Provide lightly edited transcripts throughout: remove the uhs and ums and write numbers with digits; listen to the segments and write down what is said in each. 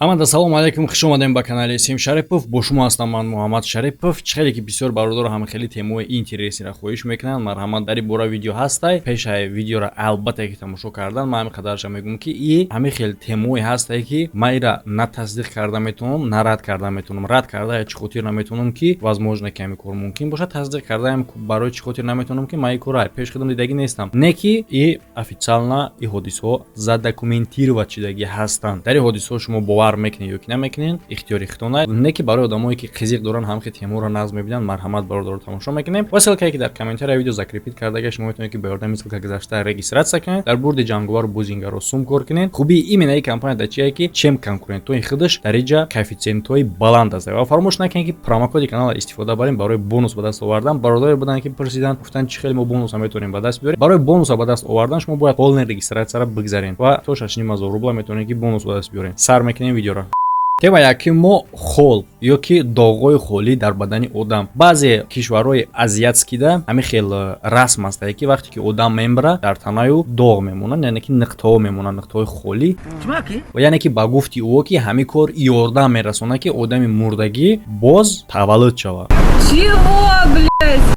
Аманда салом алейкум, хуш омадем ба канали Сим Шарипов. Бо шумо ҳастам ман Муҳаммад Шарипов. Хеле ки бисёр бародаро ҳама хеле темаи интересиро хоҳиш мекунанд. Марҳамат дар ин бора видео ҳастай. Пешаи видеоро албатта ки тамошо кардан, ман ҳаминқадарша мегӯям ки и ҳамин хел темаи ҳастай ки ман ира на тасдиқ карда метавонам, на рад карда метавонам. Рад карда чӣ хотир наметавонам ки возможно ки ҳамин кор мумкин бошад. Тасдиқ карда барои чӣ хотир наметавонам ки ман ин корро пешқадам дидаги нестам. Не ки и официально и ҳодисаҳо задокументировать шудаги ҳастанд. Дар ин ҳодисаҳо шумо бовар мекунед ё ки намекунед, ихтиёри худтон. Не ки барои одамое ки қизиқ доранд ҳам хел темаро нағз мебинанд, марҳамат бародаро тамошо мекунем. Ва ссилкае ки дар комментарияи видео закрепит кардага шумо метавонед ки ба ёрдами ссилка гузашта регистратсия кунед, дар бурди ҷанговару бузингаро сум кор кунед. Хубии именно ин компанияда чие ки чем конкурентои худаш дариҷа коэффициентҳои баланд аст. Ва фаромӯш накунед ки промокоди канала истифода барем барои бонус ба даст овардан. Бародаре буданд ки пурсиданд, гуфтанд чӣ хел мо бонуса метавонем ба даст биёрем. Барои бонуса ба даст овардан шумо бояд полный регистратсияро бигзаред ва то 6,5 рубла метавонед ки бонус ба даст биёрем. Сар мекунем видеоро. Тема яким мо хол ё ки доғҳои холӣ дар бадани одам. Баъзе кишварҳои азиатскида ҳамин хел расм аст ки вақте ки одам мембара дар танаю доғ мемонанд, яъне ки нуқтаҳо мемонанд, нуқтаҳои холӣ. Ва яъне ки ба гуфти ӯ ки ҳамин кор ёрдам мерасонад ки одами мурдагӣ боз таваллуд шавад.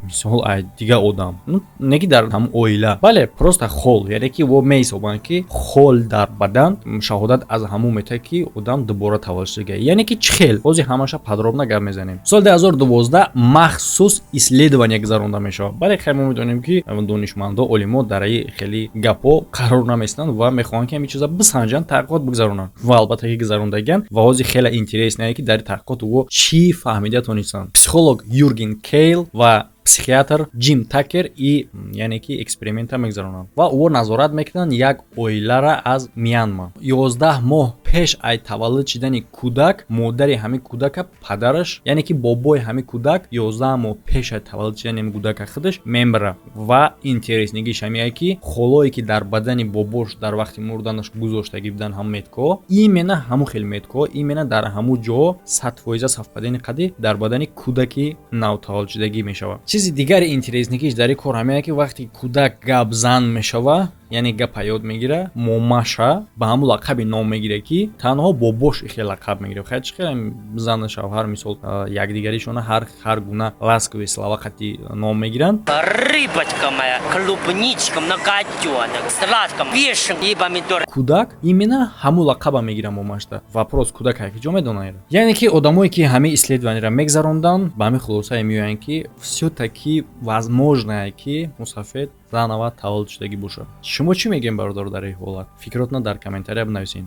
Мисол дигар одам, не ки дар ҳамон оила, бале просто хол, яъне ки во меҳисобанд ки хол дар бадан шаҳодат аз ҳамон метавад ки одам дубора таваллуд шуда. Яъне ки чӣ хел? Бози ҳамаша подробно гап мезанем. Соли 2012 махсус исследование гузаронда мешавад. Бале хай мо медонем ки донишмандо, олимо дар ин хели гапҳо қарор намеистанд ва мехоҳанд ки ҳамин чиза бисанҷанд, таҳқиқот бигзаронанд. Ва албатта ки гузарондагианд ва ҳозир хеле интересное ки дар таҳқиқот ӯ чӣ фаҳмида тонистанд. Психолог Юрген Кейл ва психиатр Джим Такер и яъне ки эксперимента мегзаронанд ва ӯ назорат мекунанд як оилара аз Мянма. 11 моҳ пеш ай таваллуд шудани кӯдак, модари ҳамин кӯдака падараш, яъне ки бобои ҳамин кӯдак 11 моҳ пеш ай таваллуд шудани ҳамин кӯдака худаш мембара. Ва интереснигиш ҳамин ки холое ки дар бадани бобош дар вақти мурданаш гузоштагӣ буданд ҳам меткоҳо, именно ҳамон хел меткоҳо, именно дар ҳамон ҷо 100% совпадени қади дар бадани кӯдаки навтаваллудшудагӣ мешавад. Чизи дигари интереснигиш дар ин кор ҳамин ки вақте кӯдак гапзан мешава, яъне гапа ёд мегира, момаша ба ҳамон лақаби ном мегира ки танҳо бобош ихел лақаб мегира. Хай чӣ хел зан шавҳар мисол якдигаришона ҳар гуна ласкови слова қати ном мегиранд. Рыбочка моя, клубничка, многотёнок, сладком, вишен и помидор. Кӯдак именно ҳамон лақаба мегира момашда. Вопрос кӯдак ҳай киҷо медонад? Яъне ки одамое ки ҳамин исследованиеро мегзарондан ба ҳамин хулоса меоянд ки всё-таки возможно ки мусафед занава таваллуд шудагӣ бошад. Шумо чӣ мегӯед бародар дар ин ҳолат? Фикротна дар комментария бинависед.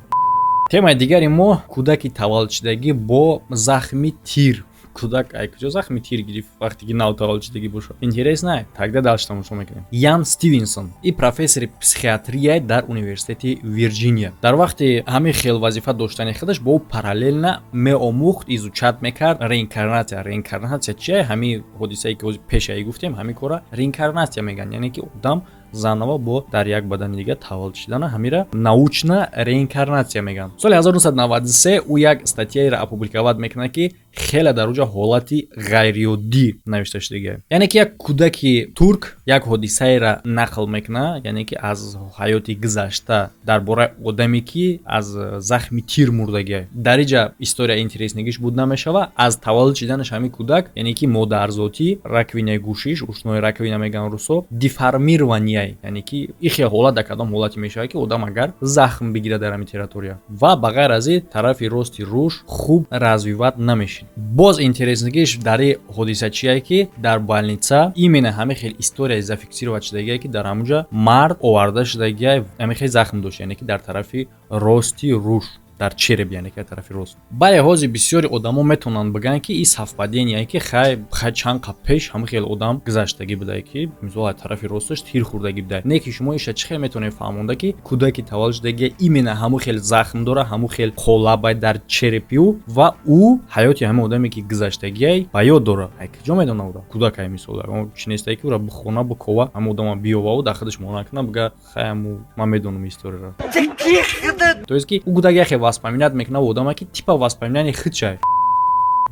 Темаи дигари мо кӯдаки таваллудшудагӣ бо захми тир. Кӯдак ай куҷо захми тир гирифт вақте ки нав таваллудшудагӣ бошад? Интересно, тагда далш тамошо мекунем. Ян Стивенсон и профессори психиатрия дар университети Вирҷиния. Дар вақти ҳамин хел вазифа доштани худаш бо ӯ параллелна меомӯхт, изучат мекард реинкарнатсия. Реинкарнатсия чие? Ҳамин ҳодисае ки ҳозир пешаи гуфтем, ҳамин кора реинкарнатсия мегӯянд, яъне ки одам занава бо дар як бадани дига таваллуд шудана, ҳамира научна реинкарнатсия мегӯянд. Соли 1993 ӯ як статьяеро опубликоват мекунад ки хеле дар уҷа ҳолати ғайриоддӣ навишта шудагӣ. Яъне ки як кӯдаки турк як ҳодисаеро нақл мекунад, яъне ки аз ҳаёти гузашта дар бораи одаме ки аз захми тир мурдагӣ. Дар инҷа история интереснигиш буд намешава, аз таваллуд шуданаш ҳамин кӯдак, яъне ки модарзотӣ, раковинаи гӯшиш, ушнои раковина мегӯянд русо, деформирование, яъне ки ин хел ҳолат дар кадом ҳолати мешавад ки одам агар захм бигирад дар ҳамин территория ва ба ғайр аз ин тарафи рости рушд хуб развиват намешид. Боз интереснигиш дар ин ҳодиса чие ки дар больница именно ҳамин хел история зафиксироват шудагие ки дар ҳамунҷа мард оварда шудагие ҳамин хел захм дошт, яъне ки дар тарафи рости рушд, дар череп, яъне ки тарафи рост. Бале ҳозир бисёри одамо метавонанд бигӯянд ки ин совпадение ки хай чанд қап пеш ҳамин хел одам гузаштагӣ буда ки мисол тарафи росташ тир хӯрдагӣ буда. Не ки шумо иша чӣ хел метавонед фаҳмонда ки кӯдаки таваллуд шудагӣ именно ҳамон хел захм дора, ҳамон хел қолаба дар черепи ӯ ва ӯ ҳаёти ҳамин одаме ки гузаштагӣ ба ёд дора. Ай киҷо медонад ӯро? Кӯдак ай мисол чӣ нестае ки ӯро бихона бикова ҳамон одама биёва ӯ дар худаш мона куна бигӯя хай ман медонам историро. То есть ки ӯ кӯдак яхе воспоминат мекунад одама ки типа воспоминани худ шай.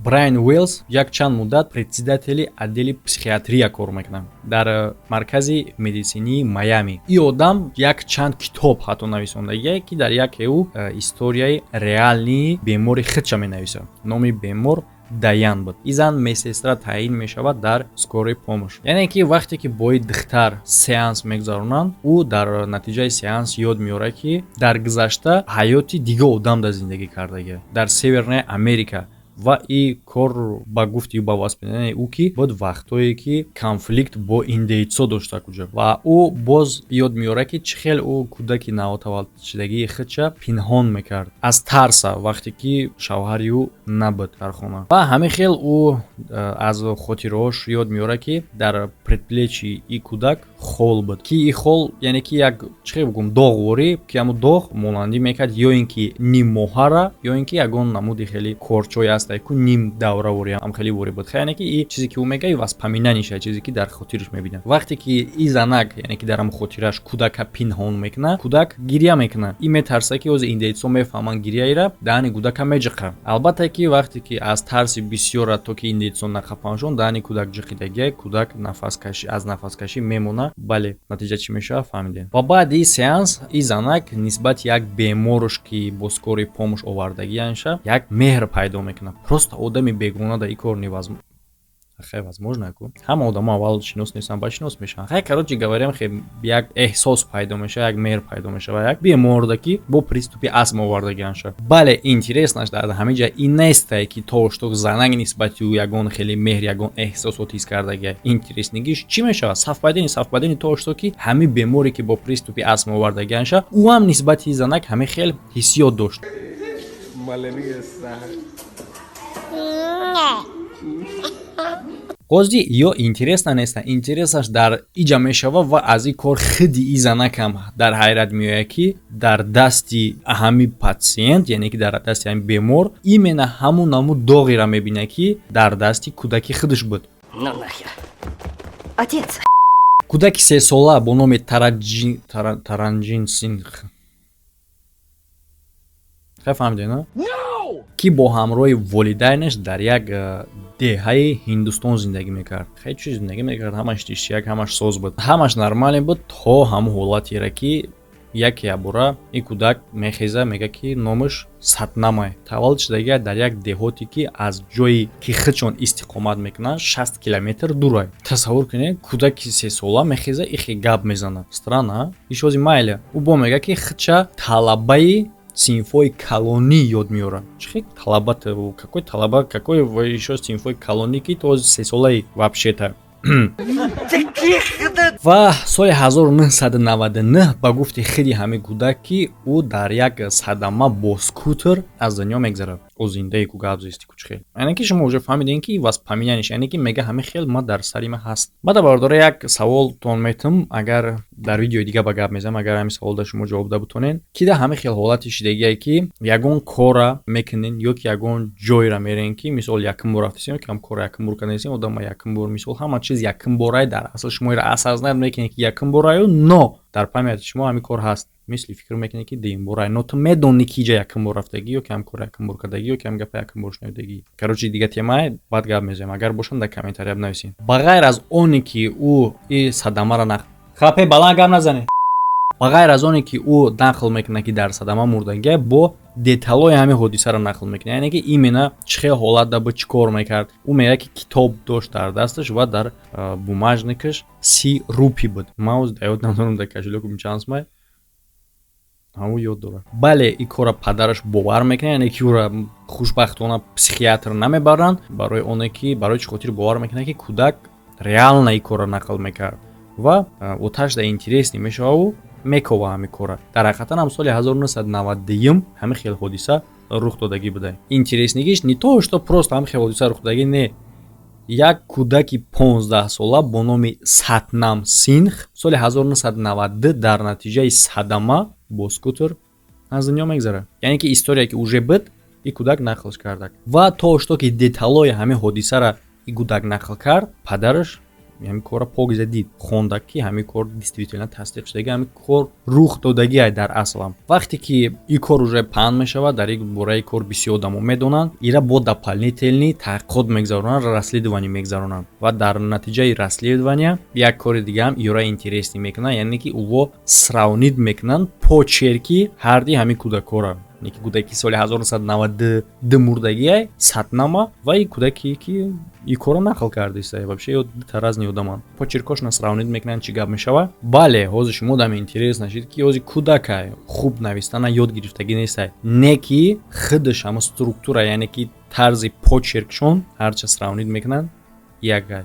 Брайан Уэллс як чанд муддат председатели отдели психиатрия кор мекунад дар маркази медицинии Майами. ин одам як чанд китоб ҳатто нависондагие ки дар яке ӯ историяи реалии бемори худша менависад. Номи бемор Даян буд. Ин зан медсестра таъин мешавад дар скории помощ. Яъне ки вақте ки бои духтар сеанс мегузаронанд, ӯ дар натиҷаи сеанс ёд меёрад ки дар гузашта ҳаёти дигар одамда зиндагӣ кардагӣ дар Севернаи Америка. Ва ин кор ба гуфти ба воспоминаи ӯ ки буд вақтое ки конфликт бо индейцо дошта куҷо. Ва ӯ боз ёд меёрад ки чӣ хел ӯ кӯдаки навотаваллудшудагии худша пинҳон мекард аз тарса вақте ки шавҳари ӯ набуд дар хона. Ва ҳамин хел ӯ аз хотираҳош ёд меёрад ки дар предплечи ин кӯдак хол буд ки ин хол яъне ки як чӣ хел бигӯм доғворӣ ки ҳамун доғ монандӣ мекард ё ин ки ним моҳара ё ин ки ягон намуди хеле корчое аст ку ним давравори ам хеле вори буд. Яъне ки ин чизе ки ӯ мега ин воспоминаниша чизе ки дар хотираш мебинад. Вақте ки ин занак яъне ки дар ам хотираш кӯдака пинҳон мекунад, кӯдак гирья мекунад. Ин метарсад ки ози индейцо мефаҳманд гирьяира даҳани кӯдака меҷиқад. Албатта ки вақте ки аз тарси бисёр ҳатто ки индейцо нақафаншон даҳани кӯдак ҷиқидагия, кӯдак нафаскашӣ аз нафаскашӣ мемонад. Бале, натиҷа чӣ мешавад фаҳмидем. Ва баъди ин сеанс ин занак нисбати як беморш ки бо скории помощ овардагианша як меҳр пайдо мекунад. Просто одами бегона да ин кор невозможно. Хай возможно ку. Ҳама одама аввал шинос нестан, ба шинос мешаванд. Хай короче говоря, як эҳсос пайдо мешавад, як меҳр пайдо мешавад. Як бемор ки бо приступи астма овардагианша. Бале, интереснаш дар ҳамин ҷа ин нестай ки то шток занак нисбати ӯ ягон хеле меҳр, ягон эҳсосот ҳис кардагия. Интереснигиш чӣ мешавад? Сафбайдени то шток ки ҳамин беморе ки бо приступи астма овардагианша, ӯ ҳам нисбати занак ҳамин хел ҳиссиёт дошт. Қози ё интересна неста, интересаш дар иҷа мешава ва аз ин кор худи ин занакам дар ҳайрат меояд ки дар дасти ҳамин патсиент, яъне ки дар дасти ҳамин бемор именно ҳамун доғеро мебинад ки дар дасти кӯдаки худаш буд. Ну нахер. Отец. Кӯдаки 3 сола бо номи Таранҷин Сингх. Фаҳмидед, на? Ки бо ҳамроҳи волидайнаш дар як деҳаи Ҳиндустон зиндагӣ мекард. Хеле чиз зиндагӣ мекард, ҳамаш тиштияк, ҳамаш соз буд. Ҳамаш нормале буд то ҳамун ҳолатеро ки яке ябора ин кӯдак мехеза мега ки номаш Сатнамай. Таваллуд шудагия дар як деҳоте ки аз ҷои ки худшон истиқомат мекунанд 60 километр дурай. Тасаввур кунед, кӯдаки 3 сола мехеза ихе гап мезанад. Странно, ишози майле. Ӯ бо мега ки худша талабаи синфои колонӣ ёд меёрад. Чӣ талабат, какой талаба, какой ещё синфои колонӣ ки то 3 солаи вообще-то. Ва соли 1999 ба гуфти худи ҳамин кӯдак ки ӯ дар як садама бо скутер аз дунё мегзарад. О зиндаи ку гап зисти кучхел. Яъне ки шумо уже фаҳмидем ки воспоминаниш, яъне ки мега ҳамин хел ма дар сари ма ҳаст. Баъда бардора як саволтон метам, агар дар видеои дига ба гап мезанам, агар ҳамин савол да шумо ҷавоб да бутонен, ки да ҳамин хел ҳолати шудагие ки ягон кора мекунен ё ки ягон ҷойра мерен ки мисол якум бор рафтисем, ки ҳам кора якум бор кардасем, одам якум бор мисол ҳама чиз якум борай дар асл шумо ира асазнат мекунед ки якум бораю, но дар памяти шумо ҳамин кор ҳаст. Мисли фикр мекунед ки дуюм бора, но ту медони ки ҷа якум бор рафтагӣ ё ки ҳам кора якум бор кардагӣ ё ки ҳам гапа якум бор шунавидагӣ. Короче дига темае баъд гап мезанем. Агар бошанд дар комментария бинависед. Ба ғайр аз оне ки ӯ ин садамаро хапе баланд гап назанед. Ба ғайр аз оне ки ӯ нақл мекунад ки дар садама мурдагия, бо деталҳои ҳамин ҳодисаро нақл мекунад. Яъне ки именно чӣ хел ҳолатда буд, чӣ кор мекард. Ӯ мегӯяд ки китоб дошт дар дасташ ва дар бумажникаш 30 рупӣ буд. Ман оз ёд надорам дар кошелёкам чанд сомай. ҳамун ёд дорад. Бале ин кора падараш бовар мекунад, яъне ки ӯра хушбахтона психиатр намебаранд, барои оне ки барои чӣ хотир бовар мекунад ки кӯдак реално ин кора нақл мекард ва оташда интересни мешава ӯ мекова ҳамин кора. Дар ҳақиқатан ҳам соли 1991 ҳамин хел ҳодиса рух додагӣ буда. Интереснигиш не то что просто ҳамин хел ҳодиса рух додагӣ, не. Як кӯдаки 15 сола бо номи Сатнам Сингх соли 1992 дар натиҷаи садама бо скутер аз дунё мегзарад. Яъне ки история ки уже буд, ин кӯдак нақлш кардак. Ва то што ки деталҳои ҳамин ҳодисаро ин кӯдак нақл кард, падараш ҳамин кора погиза дид хонда ки ҳамин кор действительно тасдиқ шудагӣ ҳамин кор рух додагӣ дар аслам вақте ки ин кор уже паҳн мешавад дар ин бораи кор бисёр одамо медонанд ира бо дополнительни таҳқиқот мегзаронанд расследование мегзаронанд ва дар натиҷаи расследования як кори дигаам ира интересни мекунанд яъне ки ӯво сравнид мекунанд почерки ҳарди ҳамин кӯдакора ки кӯдаки соли 1992 мурдагие сатнама ва ин кӯдаке ки ин коро нақл кардааст вообще ё та разни одаманд почеркошна сравнид мекунанд чӣ гап мешавад. Бале ҳозир шумо дам интерес нашид ки ҳозир кӯдака хуб навистана ёд гирифтагӣ неста не ки худаш ҳама структура яъне ки тарзи почеркшон ҳарча сравнид мекунанд як гай